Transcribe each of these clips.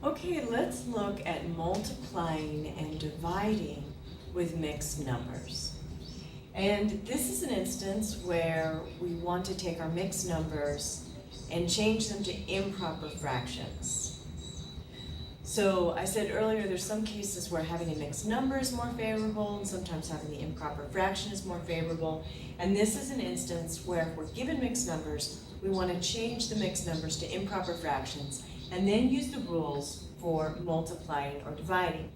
Okay, let's look at multiplying and dividing with mixed numbers. And this is an instance where we want to take our mixed numbers and change them to improper fractions. So I said earlier there's some cases where having a mixed number is more favorable and sometimes having the improper fraction is more favorable. And this is an instance where if we're given mixed numbers, we want to change the mixed numbers to improper fractions and then use the rules for multiplying or dividing.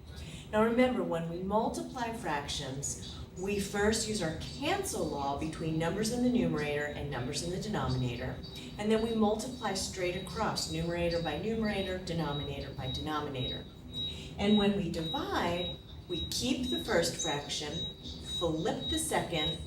Now remember, when we multiply fractions, we first use our cancel law between numbers in the numerator and numbers in the denominator, and then we multiply straight across, numerator by numerator, denominator by denominator. And when we divide, we keep the first fraction, flip the second,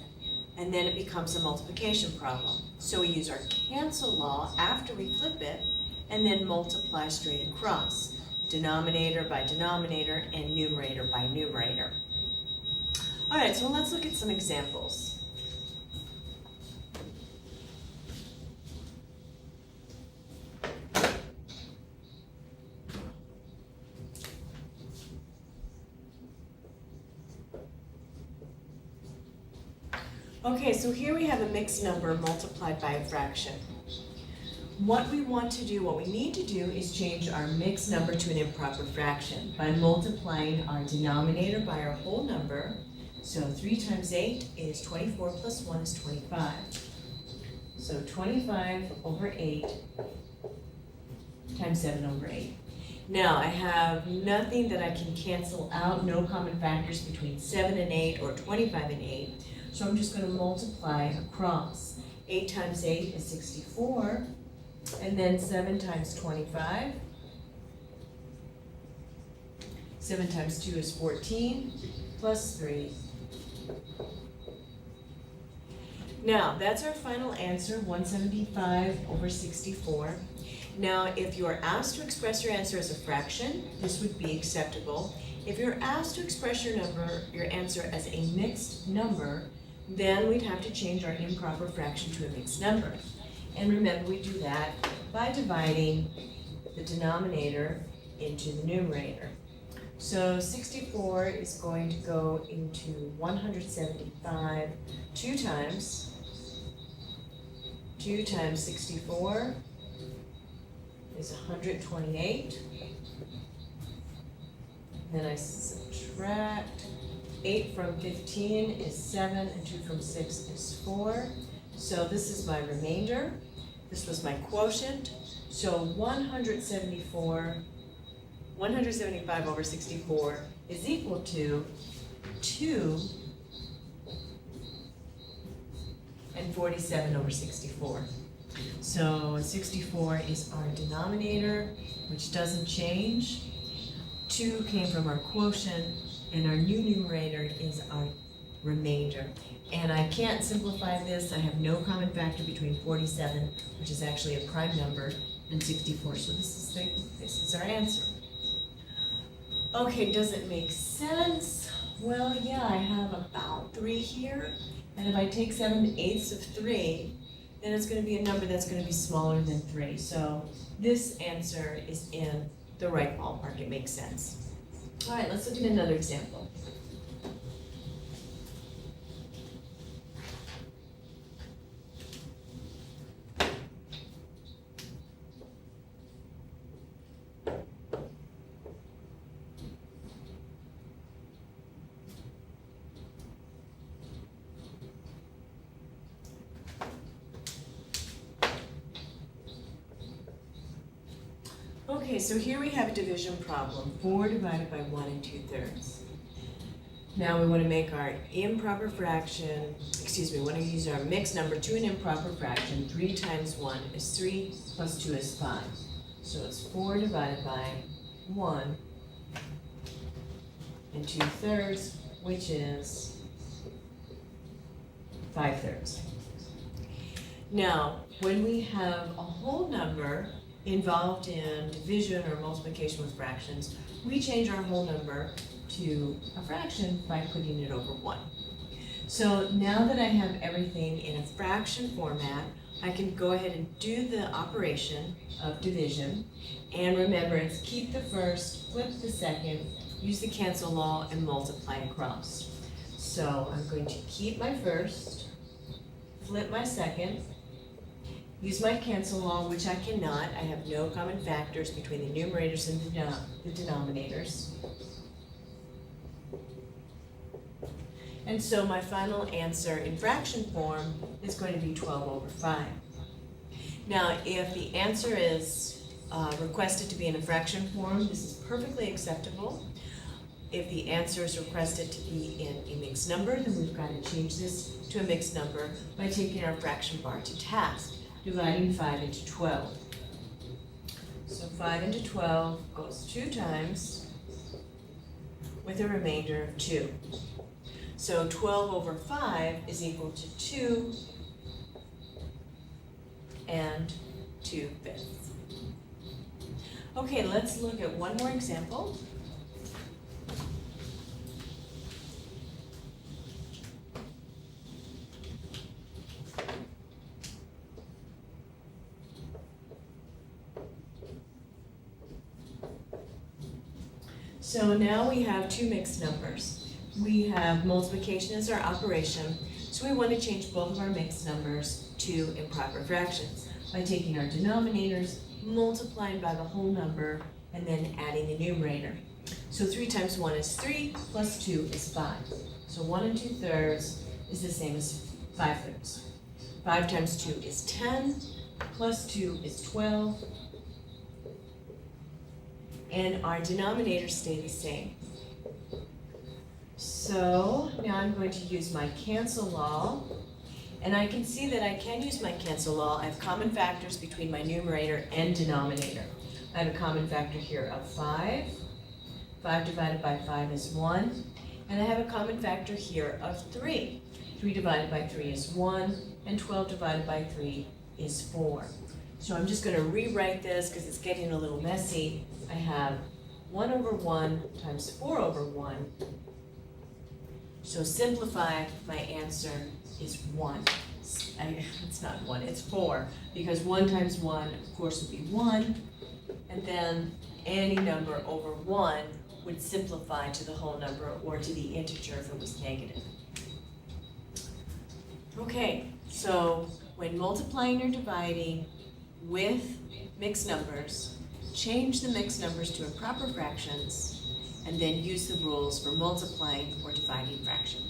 and then it becomes a multiplication problem. So we use our cancel law after we flip it, and then multiply straight across, denominator by denominator and numerator by numerator. All right, so let's look at some examples. Okay, so here we have a mixed number multiplied by a fraction. What we need to do is change our mixed number to an improper fraction by multiplying our denominator by our whole number. So 3 times 8 is 24 plus 1 is 25. So 25 over 8 times 7 over 8. Now I have nothing that I can cancel out, no common factors between 7 and 8 or 25 and 8. So I'm just going to multiply across. 8 times 8 is 64. And then 7 times 25. 7 times 2 is 14, plus 3. Now, that's our final answer, 175 over 64. Now, if you're asked to express your answer as a fraction, this would be acceptable. If you're asked to express your answer as a mixed number, then we'd have to change our improper fraction to a mixed number. And remember, we do that by dividing the denominator into the numerator. So 64 is going to go into 175 2 times. 2 times 64 is 128. Then I subtract 8 from 15 is 7, and 2 from 6 is 4. So this is my remainder. This was my quotient. So 175 over 64 is equal to 2 and 47 over 64. So 64 is our denominator, which doesn't change. 2 came from our quotient, and our new numerator is our remainder. And I can't simplify this. I have no common factor between 47, which is actually a prime number, and 64. So this is our answer. Okay, does it make sense? Well, yeah, I have about 3 here. And if I take 7/8 of 3, then it's going to be a number that's going to be smaller than 3. So this answer is in the right ballpark. It makes sense. All right, let's look at another example. Okay, so here we have a division problem, 4 divided by 1 2/3. Now we want to make our improper fraction, we want to use our mixed number to an improper fraction. 3 times 1 is 3, plus 2 is 5. So it's 4 divided by 1 2/3, which is 5/3. Now, when we have a whole number involved in division or multiplication with fractions, we change our whole number to a fraction by putting it over 1. So now that I have everything in a fraction format, I can go ahead and do the operation of division. And remember, it's keep the first, flip the second, use the cancel law, and multiply across. So I'm going to keep my first, flip my second, use my cancel law, which I cannot. I have no common factors between the numerators and the denominators. And so my final answer in fraction form is going to be 12 over 5. Now, if the answer is requested to be in a fraction form, this is perfectly acceptable. If the answer is requested to be in a mixed number, then we've got to change this to a mixed number by taking our fraction bar to task, dividing 5 into 12. So 5 into 12 goes 2 times with a remainder of 2. So 12 over 5 is equal to 2 and 2/5. Okay, let's look at one more example. So now we have two mixed numbers. We have multiplication as our operation, so we want to change both of our mixed numbers to improper fractions by taking our denominators, multiplying by the whole number, and then adding the numerator. So 3 times 1 is 3, plus 2 is 5. So 1 2/3 is the same as 5/3. 5 times 2 is 10, plus 2 is 12, and our denominators stay the same. So now I'm going to use my cancel law, and I can see that I can use my cancel law. I have common factors between my numerator and denominator. I have a common factor here of 5. 5 divided by 5 is 1. And I have a common factor here of 3. 3 divided by 3 is 1, and 12 divided by 3 is 4. So I'm just going to rewrite this because it's getting a little messy. I have 1 over 1 times 4 over 1. So simplify, my answer is 1. It's not 1, it's 4, because 1 times 1, of course, would be 1, and then any number over 1 would simplify to the whole number or to the integer if it was negative. Okay, so when multiplying or dividing with mixed numbers, change the mixed numbers to improper fractions, and then use the rules for multiplying or dividing fractions.